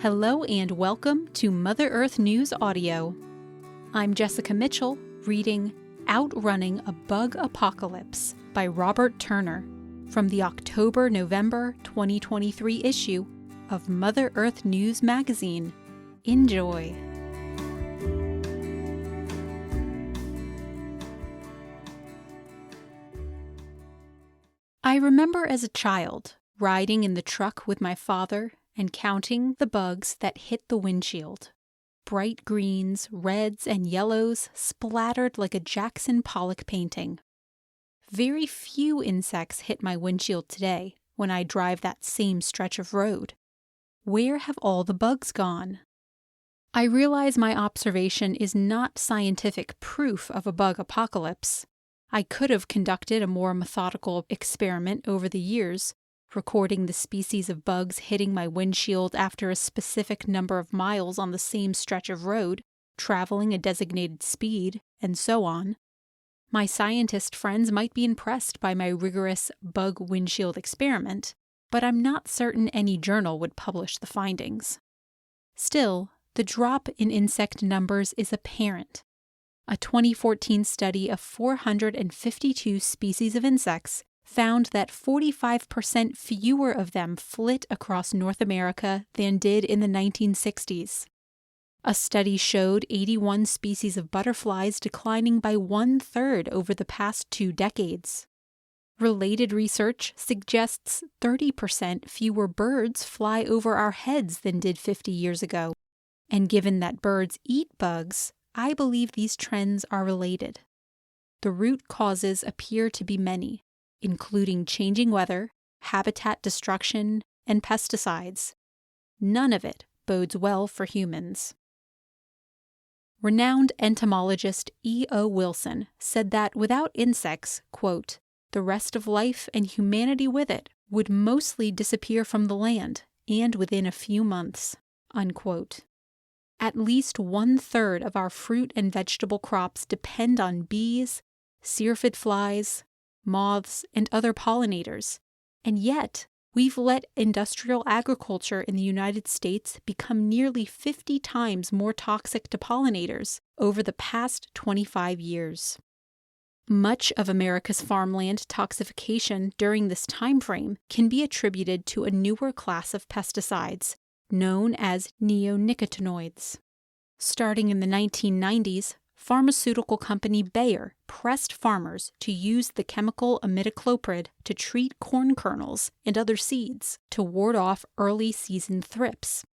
Hello and welcome to Mother Earth News Audio. I'm Jessica Mitchell, reading Outrunning a Bug Apocalypse by Robert Turner from the October-November 2023 issue of Mother Earth News magazine. Enjoy. I remember as a child riding in the truck with my father and counting the bugs that hit the windshield. Bright greens, reds, and yellows splattered like a Jackson Pollock painting. Very few insects hit my windshield today when I drive that same stretch of road. Where have all the bugs gone? I realize my observation is not scientific proof of a bug apocalypse. I could have conducted a more methodical experiment over the years, recording the species of bugs hitting my windshield after a specific number of miles on the same stretch of road, traveling a designated speed, and so on. My scientist friends might be impressed by my rigorous bug windshield experiment, but I'm not certain any journal would publish the findings. Still, the drop in insect numbers is apparent. A 2014 study of 452 species of insects found that 45% fewer of them flit across North America than did in the 1960s. A study showed 81 species of butterflies declining by 1/3 over the past 2 decades. Related research suggests 30% fewer birds fly over our heads than did 50 years ago. And given that birds eat bugs, I believe these trends are related. The root causes appear to be many, including changing weather, habitat destruction, and pesticides. None of it bodes well for humans. Renowned entomologist E.O. Wilson said that without insects, quote, the rest of life and humanity with it would mostly disappear from the land, and within a few months, unquote. At least 1/3 of our fruit and vegetable crops depend on bees, syrphid flies, moths, and other pollinators, and yet we've let industrial agriculture in the United States become nearly 50 times more toxic to pollinators over the past 25 years. Much of America's farmland toxification during this time frame can be attributed to a newer class of pesticides, known as neonicotinoids. Starting in the 1990s, pharmaceutical company Bayer pressed farmers to use the chemical imidacloprid to treat corn kernels and other seeds to ward off early season thrips.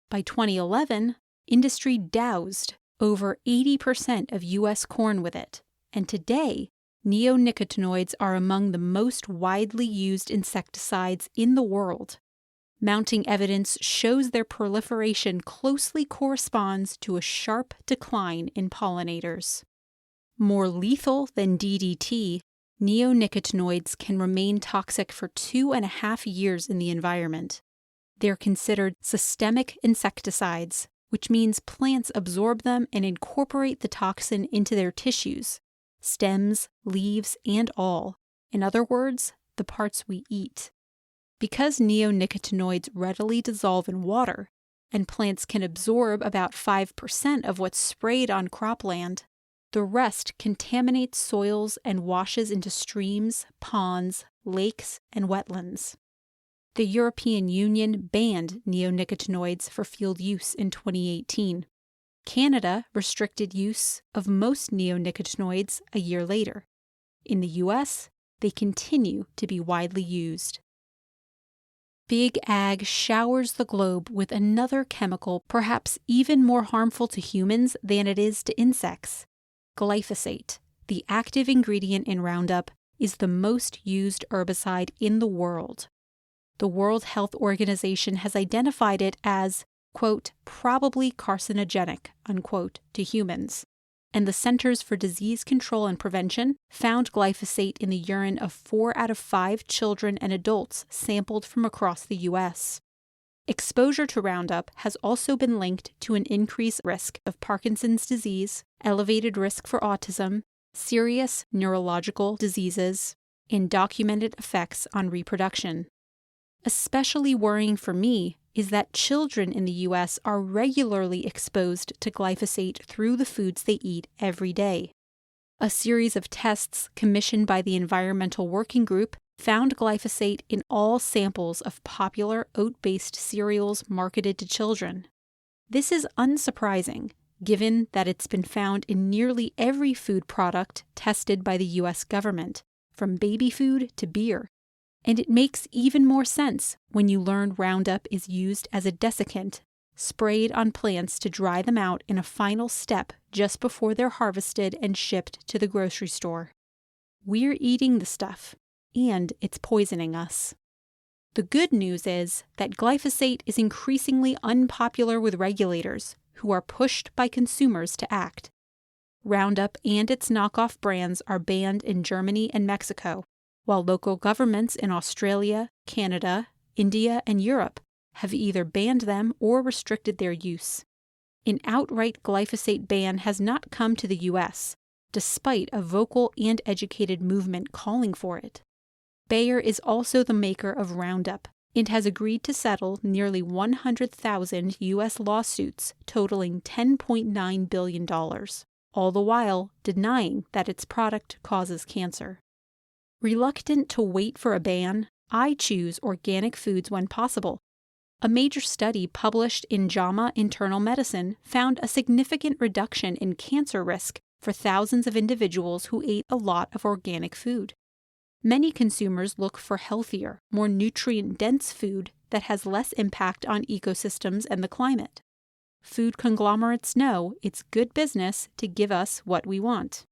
By 2011, industry doused over 80% of U.S. corn with it, and today, neonicotinoids are among the most widely used insecticides in the world. Mounting evidence shows their proliferation closely corresponds to a sharp decline in pollinators. More lethal than DDT, neonicotinoids can remain toxic for 2.5 years in the environment. They're considered systemic insecticides, which means plants absorb them and incorporate the toxin into their tissues, stems, leaves, and all. In other words, the parts we eat. Because neonicotinoids readily dissolve in water, and plants can absorb about 5% of what's sprayed on cropland, the rest contaminates soils and washes into streams, ponds, lakes, and wetlands. The European Union banned neonicotinoids for field use in 2018. Canada restricted use of most neonicotinoids a year later. In the U.S., they continue to be widely used. Big Ag showers the globe with another chemical perhaps even more harmful to humans than it is to insects. Glyphosate, the active ingredient in Roundup, is the most used herbicide in the world. The World Health Organization has identified it as, quote, probably carcinogenic, unquote, to humans. And the Centers for Disease Control and Prevention found glyphosate in the urine of 4 out of 5 children and adults sampled from across the U.S. Exposure to Roundup has also been linked to an increased risk of Parkinson's disease, elevated risk for autism, serious neurological diseases, and documented effects on reproduction. Especially worrying for me is that children in the U.S. are regularly exposed to glyphosate through the foods they eat every day. A series of tests commissioned by the Environmental Working Group found glyphosate in all samples of popular oat-based cereals marketed to children. This is unsurprising, given that it's been found in nearly every food product tested by the U.S. government, from baby food to beer. And it makes even more sense when you learn Roundup is used as a desiccant, sprayed on plants to dry them out in a final step just before they're harvested and shipped to the grocery store. We're eating the stuff, and it's poisoning us. The good news is that glyphosate is increasingly unpopular with regulators, who are pushed by consumers to act. Roundup and its knockoff brands are banned in Germany and Mexico, while local governments in Australia, Canada, India, and Europe have either banned them or restricted their use. An outright glyphosate ban has not come to the U.S., despite a vocal and educated movement calling for it. Bayer is also the maker of Roundup and has agreed to settle nearly 100,000 U.S. lawsuits totaling $10.9 billion, all the while denying that its product causes cancer. Reluctant to wait for a ban, I choose organic foods when possible. A major study published in JAMA Internal Medicine found a significant reduction in cancer risk for thousands of individuals who ate a lot of organic food. Many consumers look for healthier, more nutrient-dense food that has less impact on ecosystems and the climate. Food conglomerates know it's good business to give us what we want.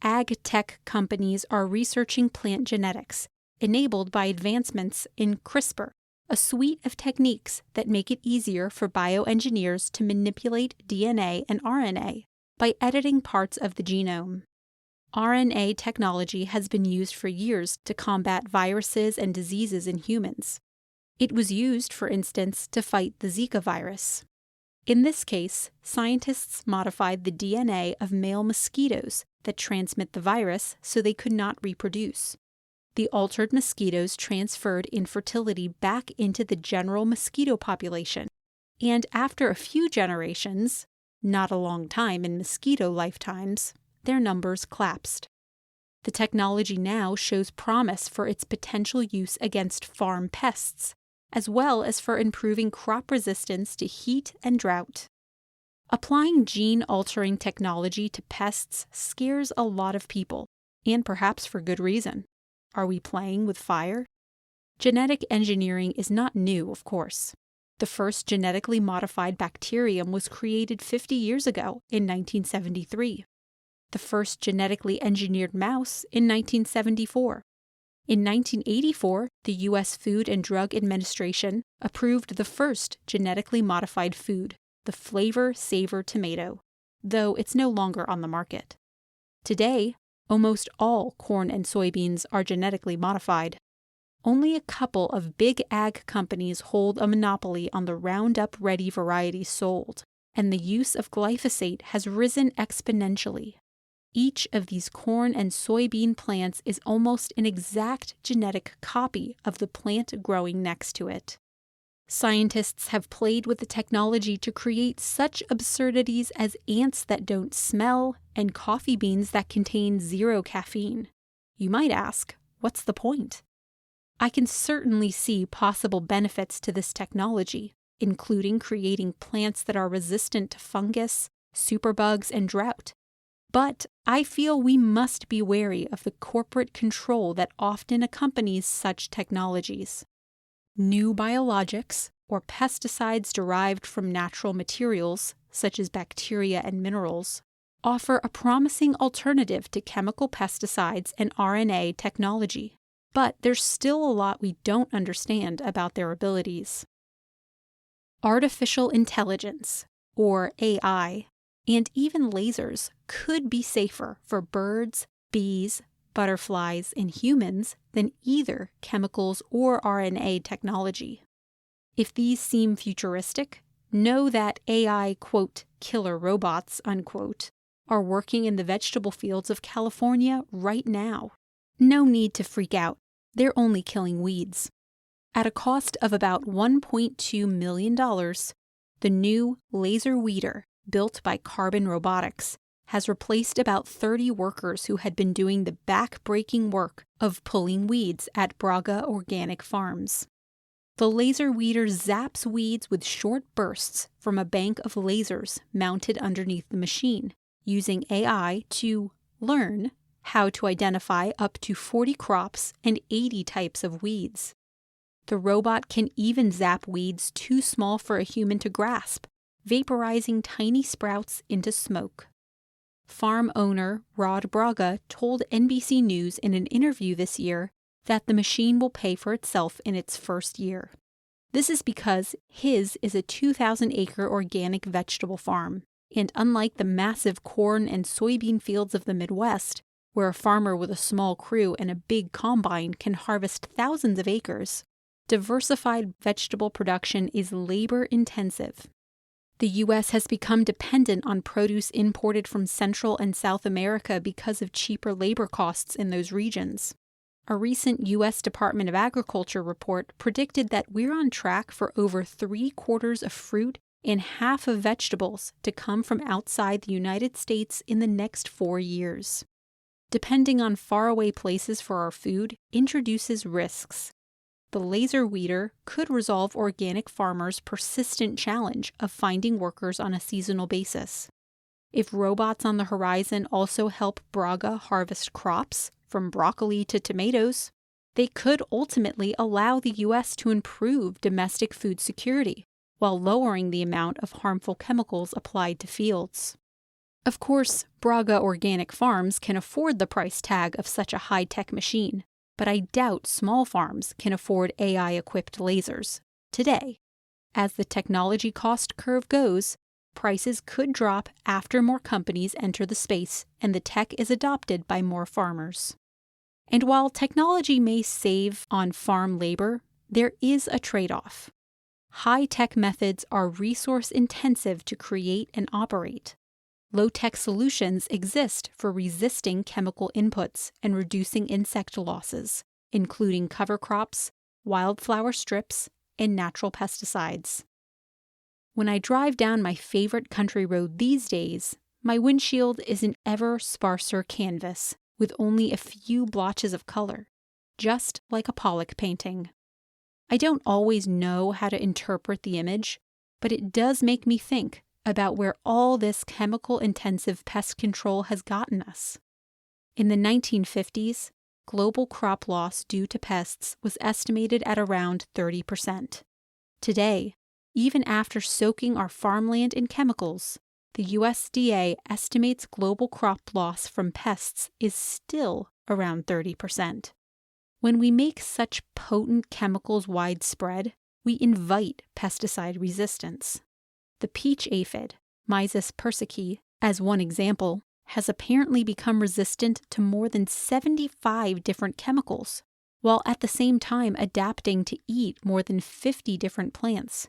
Ag tech companies are researching plant genetics, enabled by advancements in CRISPR, a suite of techniques that make it easier for bioengineers to manipulate DNA and RNA by editing parts of the genome. RNA technology has been used for years to combat viruses and diseases in humans. It was used, for instance, to fight the Zika virus. In this case, scientists modified the DNA of male mosquitoes that transmit the virus so they could not reproduce. The altered mosquitoes transferred infertility back into the general mosquito population, and after a few generations, not a long time in mosquito lifetimes, their numbers collapsed. The technology now shows promise for its potential use against farm pests, as well as for improving crop resistance to heat and drought. Applying gene-altering technology to pests scares a lot of people, and perhaps for good reason. Are we playing with fire? Genetic engineering is not new, of course. The first genetically modified bacterium was created 50 years ago, in 1973. The first genetically engineered mouse in 1974. In 1984, the U.S. Food and Drug Administration approved the first genetically modified food, the Flavor Savor tomato, though it's no longer on the market. Today, almost all corn and soybeans are genetically modified. Only a couple of big ag companies hold a monopoly on the Roundup-ready varieties sold, and the use of glyphosate has risen exponentially. Each of these corn and soybean plants is almost an exact genetic copy of the plant growing next to it. Scientists have played with the technology to create such absurdities as ants that don't smell and coffee beans that contain zero caffeine. You might ask, what's the point? I can certainly see possible benefits to this technology, including creating plants that are resistant to fungus, superbugs, and drought. But I feel we must be wary of the corporate control that often accompanies such technologies. New biologics, or pesticides derived from natural materials, such as bacteria and minerals, offer a promising alternative to chemical pesticides and RNA technology. But there's still a lot we don't understand about their abilities. Artificial intelligence, or AI, and even lasers could be safer for birds, bees, butterflies, and humans than either chemicals or RNA technology. If these seem futuristic, know that AI, quote, killer robots, unquote, are working in the vegetable fields of California right now. No need to freak out. They're only killing weeds. At a cost of about $1.2 million, the new laser weeder, built by Carbon Robotics, has replaced about 30 workers who had been doing the back-breaking work of pulling weeds at Braga Organic Farms. The laser weeder zaps weeds with short bursts from a bank of lasers mounted underneath the machine, using AI to learn how to identify up to 40 crops and 80 types of weeds. The robot can even zap weeds too small for a human to grasp, vaporizing tiny sprouts into smoke. Farm owner Rod Braga told NBC News in an interview this year that the machine will pay for itself in its first year. This is because his is a 2,000-acre organic vegetable farm, and unlike the massive corn and soybean fields of the Midwest, where a farmer with a small crew and a big combine can harvest thousands of acres, diversified vegetable production is labor-intensive. The U.S. has become dependent on produce imported from Central and South America because of cheaper labor costs in those regions. A recent U.S. Department of Agriculture report predicted that we're on track for over 3/4 of fruit and half of vegetables to come from outside the United States in the next 4 years. Depending on faraway places for our food introduces risks. The laser weeder could resolve organic farmers' persistent challenge of finding workers on a seasonal basis. If robots on the horizon also help Braga harvest crops, from broccoli to tomatoes, they could ultimately allow the U.S. to improve domestic food security while lowering the amount of harmful chemicals applied to fields. Of course, Braga Organic Farms can afford the price tag of such a high-tech machine, but I doubt small farms can afford AI-equipped lasers today. As the technology cost curve goes, prices could drop after more companies enter the space and the tech is adopted by more farmers. And while technology may save on farm labor, there is a trade-off. High-tech methods are resource-intensive to create and operate. Low-tech solutions exist for resisting chemical inputs and reducing insect losses, including cover crops, wildflower strips, and natural pesticides. When I drive down my favorite country road these days, my windshield is an ever sparser canvas with only a few blotches of color, just like a Pollock painting. I don't always know how to interpret the image, but it does make me think about where all this chemical-intensive pest control has gotten us. In the 1950s, global crop loss due to pests was estimated at around 30%. Today, even after soaking our farmland in chemicals, the USDA estimates global crop loss from pests is still around 30%. When we make such potent chemicals widespread, we invite pesticide resistance. The peach aphid, Mysis persicki, as one example, has apparently become resistant to more than 75 different chemicals, while at the same time adapting to eat more than 50 different plants.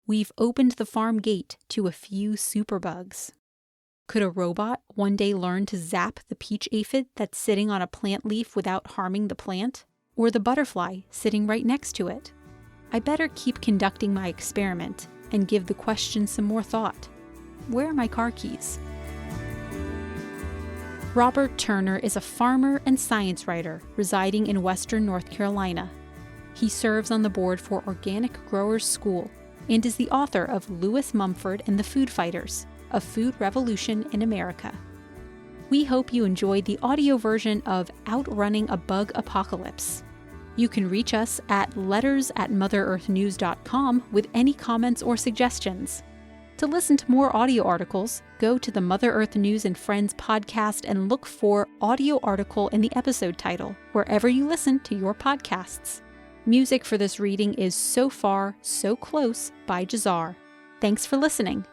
We've opened the farm gate to a few superbugs. Could a robot one day learn to zap the peach aphid that's sitting on a plant leaf without harming the plant? Or the butterfly sitting right next to it? I better keep conducting my experiment and give the question some more thought. Where are my car keys? Robert Turner is a farmer and science writer residing in Western North Carolina. He serves on the board for Organic Growers School and is the author of Lewis Mumford and the Food Fighters, A Food Revolution in America. We hope you enjoyed the audio version of Outrunning a Bug Apocalypse. You can reach us at letters@motherearthnews.com with any comments or suggestions. To listen to more audio articles, go to the Mother Earth News and Friends podcast and look for audio article in the episode title, wherever you listen to your podcasts. Music for this reading is So Far, So Close by Jazar. Thanks for listening.